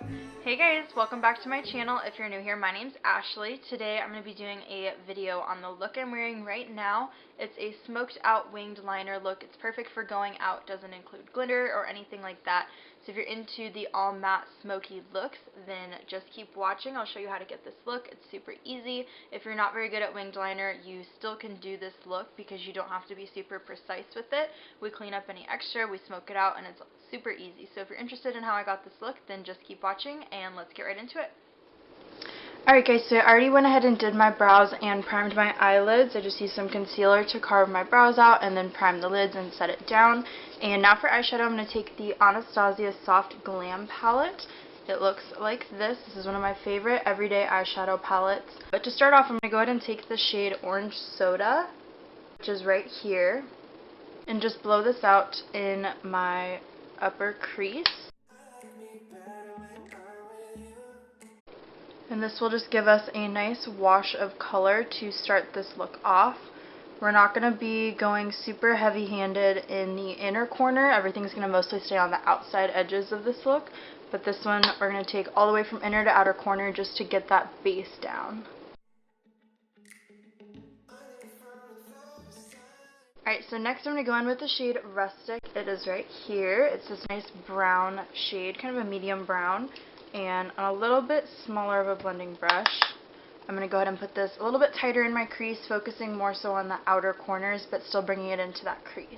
Hey guys, welcome back to my channel. If you're new here, my name's Ashley. Today I'm going to be doing a video on the look I'm wearing right now. It's a smoked out winged liner look. It's perfect for going out, doesn't include glitter or anything like that. So if you're into the all matte smoky looks, then just keep watching. I'll show you how to get this look. It's super easy. If you're not very good at winged liner, you still can do this look because you don't have to be super precise with it. We clean up any extra, we smoke it out, and it's super easy. So if you're interested in how I got this look, then just keep watching and let's get right into it. Alright guys, so I already went ahead and did my brows and primed my eyelids. I just used some concealer to carve my brows out and then prime the lids and set it down. And now for eyeshadow, I'm going to take the Anastasia Soft Glam palette. It looks like this. This is one of my favorite everyday eyeshadow palettes. But to start off, I'm going to go ahead and take the shade Orange Soda, which is right here, and just blow this out in my upper crease. And this will just give us a nice wash of color to start this look off. We're not going to be going super heavy-handed in the inner corner. Everything's going to mostly stay on the outside edges of this look. But this one we're going to take all the way from inner to outer corner just to get that base down. Alright, so next I'm going to go in with the shade Rustic. It is right here. It's this nice brown shade, kind of a medium brown. And on a little bit smaller of a blending brush, I'm going to go ahead and put this a little bit tighter in my crease, focusing more so on the outer corners, but still bringing it into that crease.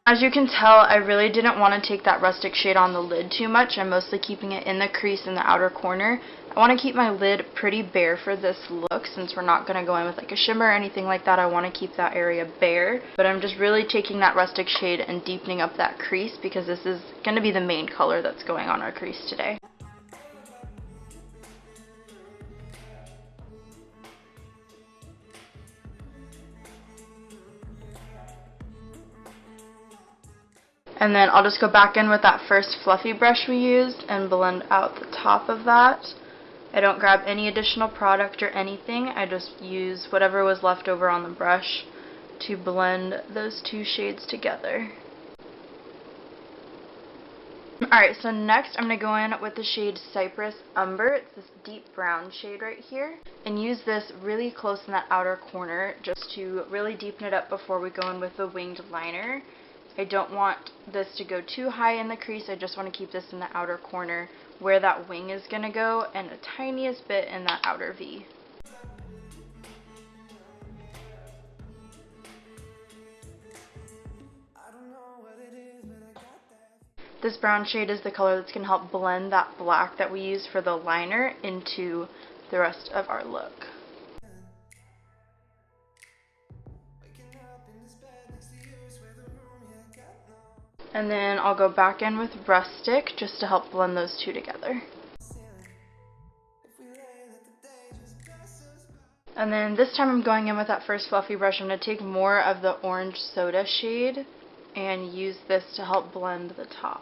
As you can tell, I really didn't want to take that rustic shade on the lid too much. I'm mostly keeping it in the crease in the outer corner. I want to keep my lid pretty bare for this look since we're not going to go in with like a shimmer or anything like that. I want to keep that area bare. But I'm just really taking that rustic shade and deepening up that crease because this is going to be the main color that's going on our crease today. And then I'll just go back in with that first fluffy brush we used and blend out the top of that. I don't grab any additional product or anything. I just use whatever was left over on the brush to blend those two shades together. Alright, so next I'm going to go in with the shade Cypress Umber. It's this deep brown shade right here. And use this really close in that outer corner just to really deepen it up before we go in with the winged liner. I don't want this to go too high in the crease. I just want to keep this in the outer corner where that wing is going to go and the tiniest bit in that outer V. This brown shade is the color that's going to help blend that black that we used for the liner into the rest of our look. And then I'll go back in with Rustic just to help blend those two together. And then this time I'm going in with that first fluffy brush. I'm going to take more of the Orange Soda shade and use this to help blend the top.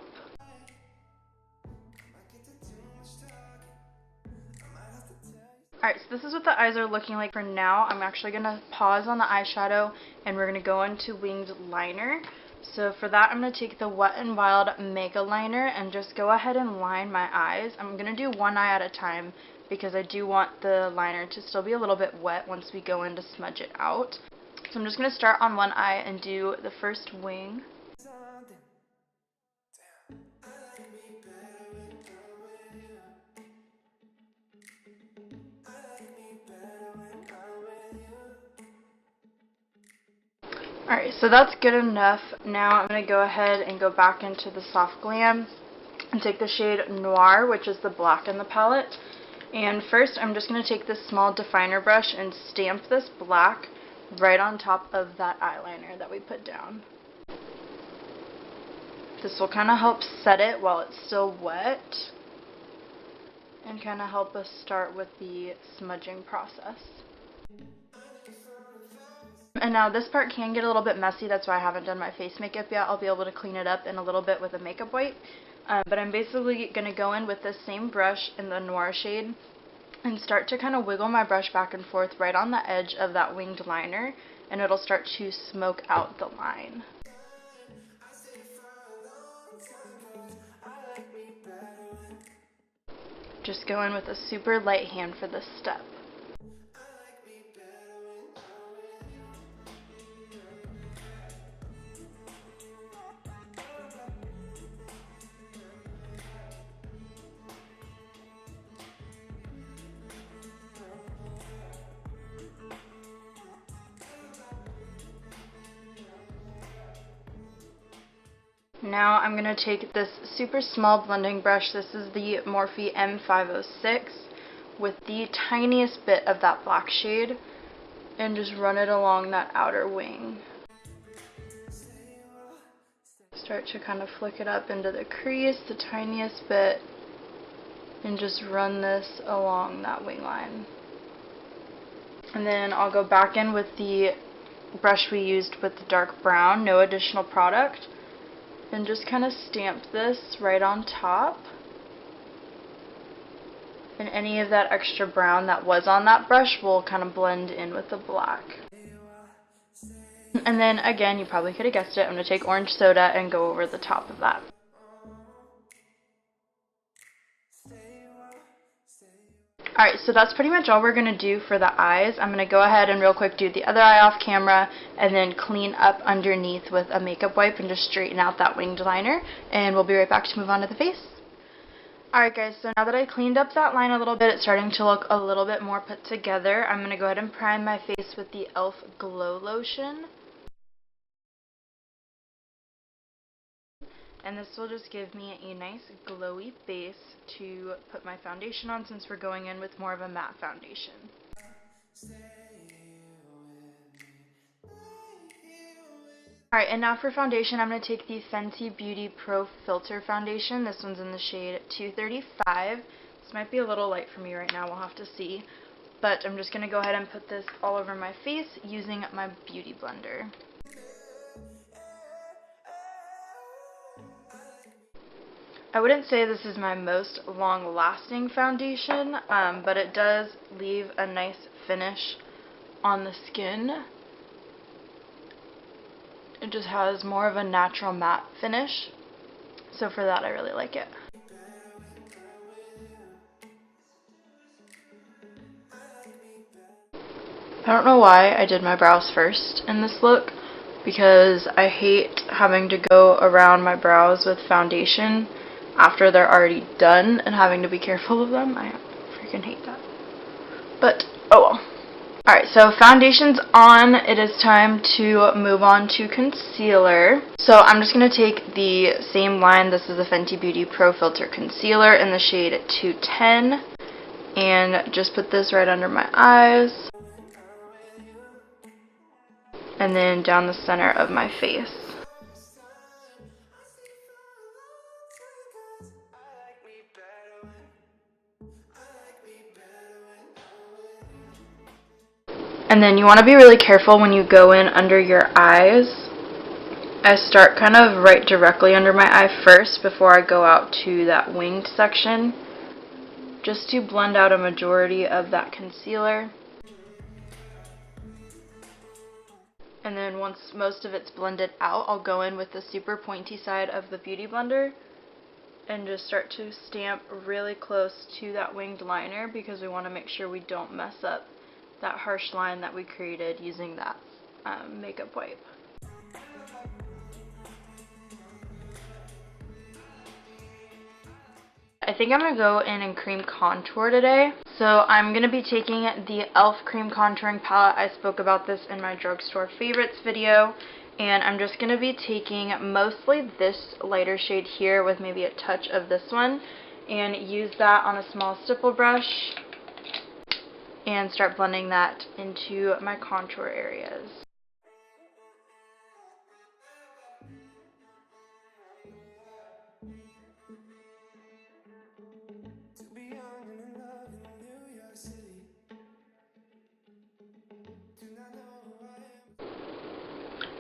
Alright, so this is what the eyes are looking like for now. I'm actually going to pause on the eyeshadow and we're going to go into winged liner. So for that, I'm going to take the Wet n Wild Mega Liner and just go ahead and line my eyes. I'm going to do one eye at a time because I do want the liner to still be a little bit wet once we go in to smudge it out. So I'm just going to start on one eye and do the first wing. Alright, so that's good enough. Now I'm going to go ahead and go back into the Soft Glam and take the shade Noir, which is the black in the palette. And first I'm just going to take this small definer brush and stamp this black right on top of that eyeliner that we put down. This will kind of help set it while it's still wet and kind of help us start with the smudging process. And now this part can get a little bit messy, that's why I haven't done my face makeup yet. I'll be able to clean it up in a little bit with a makeup wipe. But I'm basically going to go in with this same brush in the Noir shade and start to kind of wiggle my brush back and forth right on the edge of that winged liner, and it'll start to smoke out the line. Just go in with a super light hand for this step. Now I'm going to take this super small blending brush, this is the Morphe M506, with the tiniest bit of that black shade, and just run it along that outer wing. Start to kind of flick it up into the crease, the tiniest bit, and just run this along that wing line. And then I'll go back in with the brush we used with the dark brown, no additional product, and just kind of stamp this right on top. And any of that extra brown that was on that brush will kind of blend in with the black. And then again, you probably could have guessed it, I'm going to take orange soda and go over the top of that. Alright, so that's pretty much all we're going to do for the eyes. I'm going to go ahead and real quick do the other eye off camera and then clean up underneath with a makeup wipe and just straighten out that winged liner, and we'll be right back to move on to the face. Alright guys, so now that I cleaned up that line a little bit, it's starting to look a little bit more put together. I'm going to go ahead and prime my face with the e.l.f. Glow Lotion. And this will just give me a nice glowy base to put my foundation on, since we're going in with more of a matte foundation. Alright, and now for foundation, I'm going to take the Fenty Beauty Pro Filter Foundation. This one's in the shade 235. This might be a little light for me right now, we'll have to see. But I'm just going to go ahead and put this all over my face using my beauty blender. I wouldn't say this is my most long-lasting foundation, but it does leave a nice finish on the skin. It just has more of a natural matte finish, so for that I really like it. I don't know why I did my brows first in this look, because I hate having to go around my brows with foundation after they're already done and having to be careful of them. I freaking hate that. But, oh well. Alright, so foundation's on. It is time to move on to concealer. So I'm just going to take the same line. This is the Fenty Beauty Pro Filter Concealer in the shade 210. And just put this right under my eyes. And then down the center of my face. And then you want to be really careful when you go in under your eyes. I start kind of right directly under my eye first before I go out to that winged section, just to blend out a majority of that concealer. And then once most of it's blended out, I'll go in with the super pointy side of the Beauty Blender and just start to stamp really close to that winged liner, because we want to make sure we don't mess up that harsh line that we created using that makeup wipe. I think I'm going to go in and cream contour today. So I'm going to be taking the e.l.f. cream contouring palette. I spoke about this in my drugstore favorites video. And I'm just going to be taking mostly this lighter shade here with maybe a touch of this one, and use that on a small stipple brush and start blending that into my contour areas.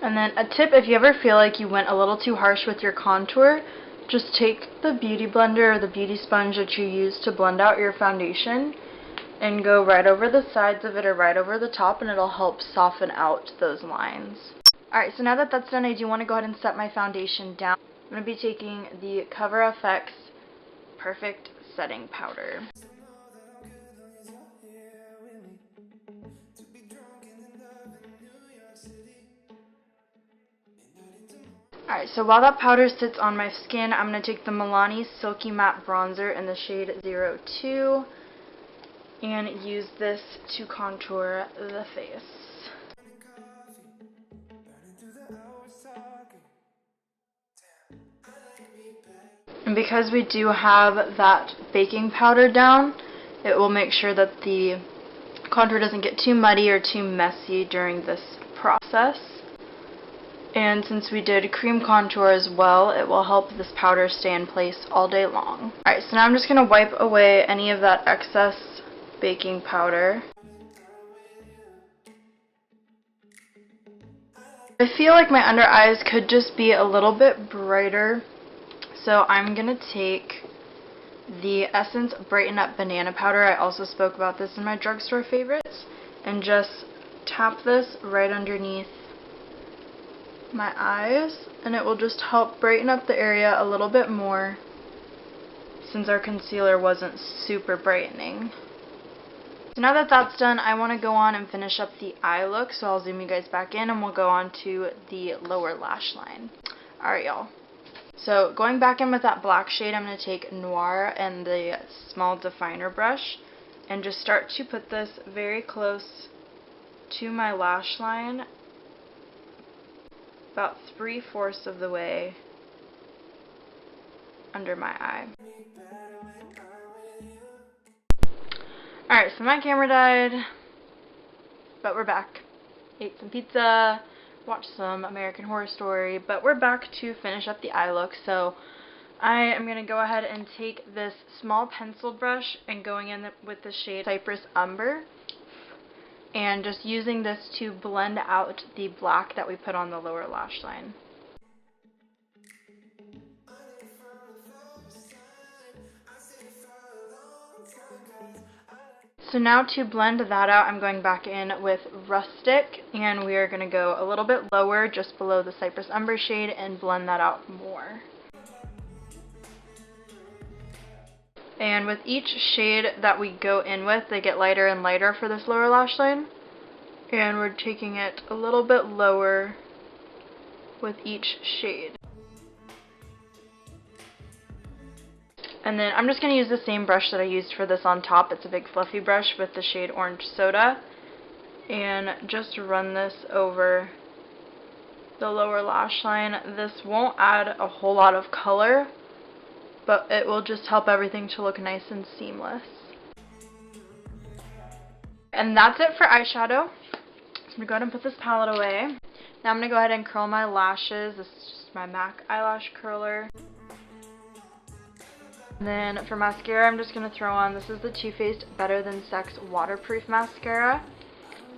And then a tip, if you ever feel like you went a little too harsh with your contour, just take the beauty blender or the beauty sponge that you use to blend out your foundation and go right over the sides of it or right over the top, and it'll help soften out those lines. Alright, so now that that's done, I do want to go ahead and set my foundation down. I'm going to be taking the Cover FX Perfect Setting Powder. Alright, so while that powder sits on my skin, I'm going to take the Milani Silky Matte Bronzer in the shade 02 and use this to contour the face. And because we do have that baking powder down, it will make sure that the contour doesn't get too muddy or too messy during this process. And since we did cream contour as well, it will help this powder stay in place all day long. Alright, so now I'm just going to wipe away any of that excess baking powder. I feel like my under eyes could just be a little bit brighter, so I'm going to take the Essence Brighten Up Banana Powder. I also spoke about this in my drugstore favorites, and just tap this right underneath my eyes, and it will just help brighten up the area a little bit more since our concealer wasn't super brightening. So now that that's done, I want to go on and finish up the eye look, so I'll zoom you guys back in and we'll go on to the lower lash line. Alright y'all, so going back in with that black shade, I'm going to take Noir and the small definer brush and just start to put this very close to my lash line, about 3/4 of the way under my eye. Alright, so my camera died, but we're back. Ate some pizza, watched some American Horror Story, but we're back to finish up the eye look. So I am going to go ahead and take this small pencil brush and going in with the shade Cypress Umber, and just using this to blend out the black that we put on the lower lash line. So now to blend that out, I'm going back in with Rustic, and we are going to go a little bit lower, just below the Cypress Umber shade, and blend that out more. And with each shade that we go in with, they get lighter and lighter for this lower lash line. And we're taking it a little bit lower with each shade. And then I'm just going to use the same brush that I used for this on top. It's a big fluffy brush with the shade Orange Soda. And just run this over the lower lash line. This won't add a whole lot of color, but it will just help everything to look nice and seamless. And that's it for eyeshadow. So I'm going to go ahead and put this palette away. Now I'm going to go ahead and curl my lashes. This is just my MAC eyelash curler. And then for mascara, I'm just going to throw on, this is the Too Faced Better Than Sex Waterproof Mascara.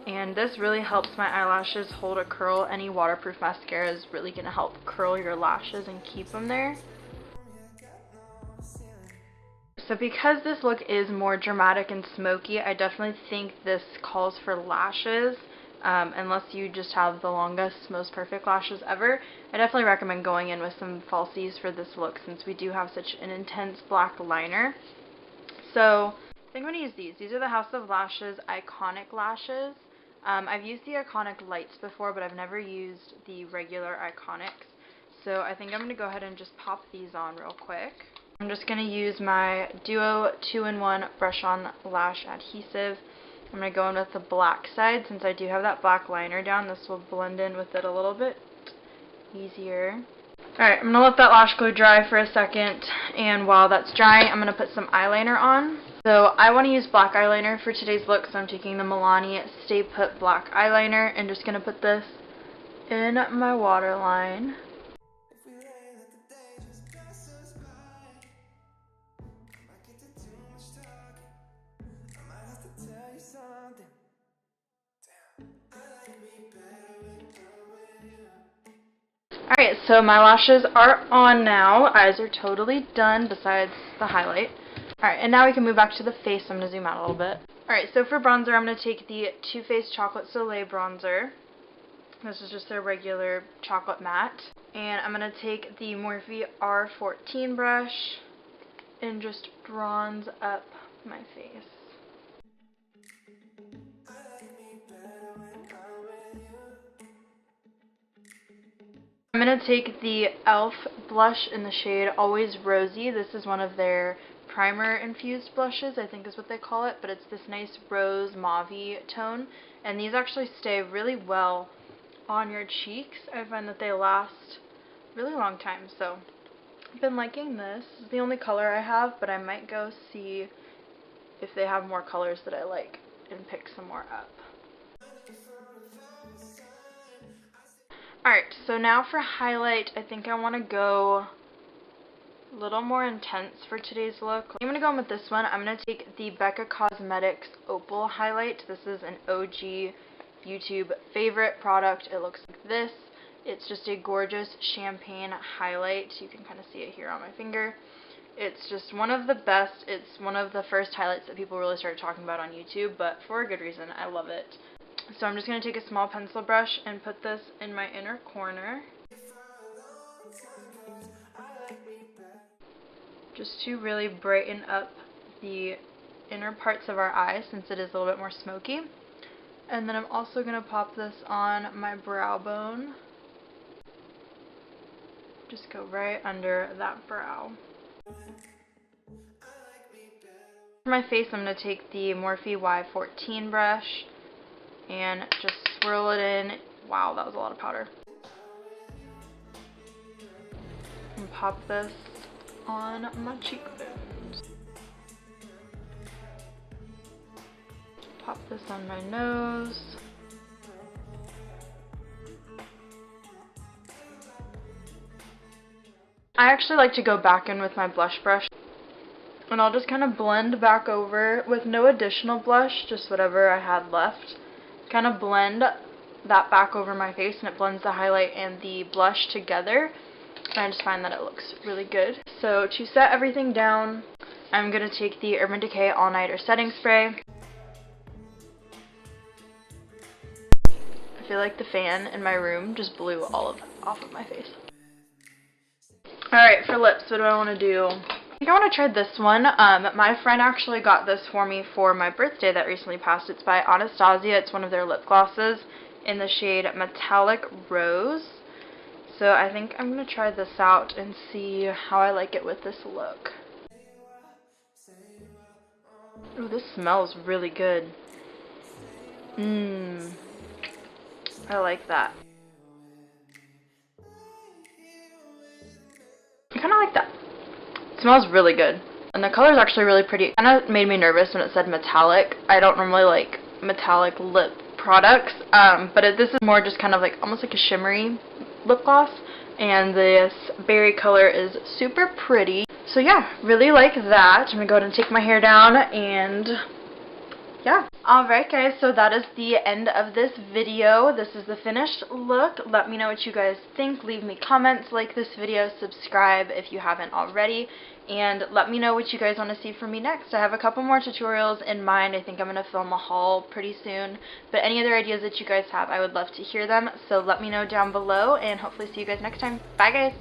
And this really helps my eyelashes hold a curl. Any waterproof mascara is really going to help curl your lashes and keep them there. So because this look is more dramatic and smoky, I definitely think this calls for lashes. Unless you just have the longest, most perfect lashes ever, I definitely recommend going in with some falsies for this look, since we do have such an intense black liner. So I think I'm going to use these. These are the House of Lashes Iconic Lashes. I've used the Iconic Lights before, but I've never used the regular Iconics. So I think I'm going to go ahead and just pop these on real quick. I'm just going to use my Duo 2-in-1 Brush-On Lash Adhesive. I'm going to go in with the black side. Since I do have that black liner down, this will blend in with it a little bit easier. Alright, I'm going to let that lash glue dry for a second, and while that's drying, I'm going to put some eyeliner on. So I want to use black eyeliner for today's look, so I'm taking the Milani Stay Put Black Eyeliner and just going to put this in my waterline. Alright, so my lashes are on now. Eyes are totally done besides the highlight. Alright, and now we can move back to the face. I'm going to zoom out a little bit. Alright, so for bronzer, I'm going to take the Too Faced Chocolate Soleil bronzer. This is just their regular chocolate matte. And I'm going to take the Morphe R14 brush and just bronze up my face. I'm going to take the e.l.f. blush in the shade Always Rosy. This is one of their primer infused blushes, I think is what they call it, but it's this nice rose mauve-y tone, and these actually stay really well on your cheeks. I find that they last a really long time, so I've been liking this. This is the only color I have, but I might go see if they have more colors that I like and pick some more up. Alright, so now for highlight, I think I want to go a little more intense for today's look. I'm going to go in with this one. I'm going to take the Becca Cosmetics Opal highlight. This is an OG YouTube favorite product. It looks like this. It's just a gorgeous champagne highlight. You can kind of see it here on my finger. It's just one of the best. It's one of the first highlights that people really started talking about on YouTube, but for a good reason. I love it. So I'm just going to take a small pencil brush and put this in my inner corner, just to really brighten up the inner parts of our eyes since it is a little bit more smoky. And then I'm also going to pop this on my brow bone. Just go right under that brow. For my face, I'm going to take the Morphe Y14 brush and just swirl it in. Wow, that was a lot of powder. And pop this on my cheekbones. Pop this on my nose. I actually like to go back in with my blush brush, and I'll just kind of blend back over with no additional blush, just whatever I had left. Kind of blend that back over my face, and it blends the highlight and the blush together, and I just find that it looks really good. So to set everything down, I'm going to take the Urban Decay All Nighter Setting Spray. I feel like the fan in my room just blew all of it off of my face. Alright, for lips, what do I want to do? I think I want to try this one. My friend actually got this for me for my birthday that recently passed. It's by Anastasia. It's one of their lip glosses in the shade Metallic Rose. So I think I'm going to try this out and see how I like it with this look. Ooh, this smells really good. I like that. I kind of like that. It smells really good. And the color is actually really pretty. It kind of made me nervous when it said metallic. I don't normally like metallic lip products, but this is more just kind of like almost like a shimmery lip gloss. And this berry color is super pretty. So yeah, really like that. I'm going to go ahead and take my hair down and yeah. Alright guys, so that is the end of this video. This is the finished look. Let me know what you guys think. Leave me comments, like this video, subscribe if you haven't already, and let me know what you guys want to see from me next. I have a couple more tutorials in mind. I think I'm going to film a haul pretty soon, but any other ideas that you guys have, I would love to hear them, so let me know down below, and hopefully see you guys next time. Bye guys!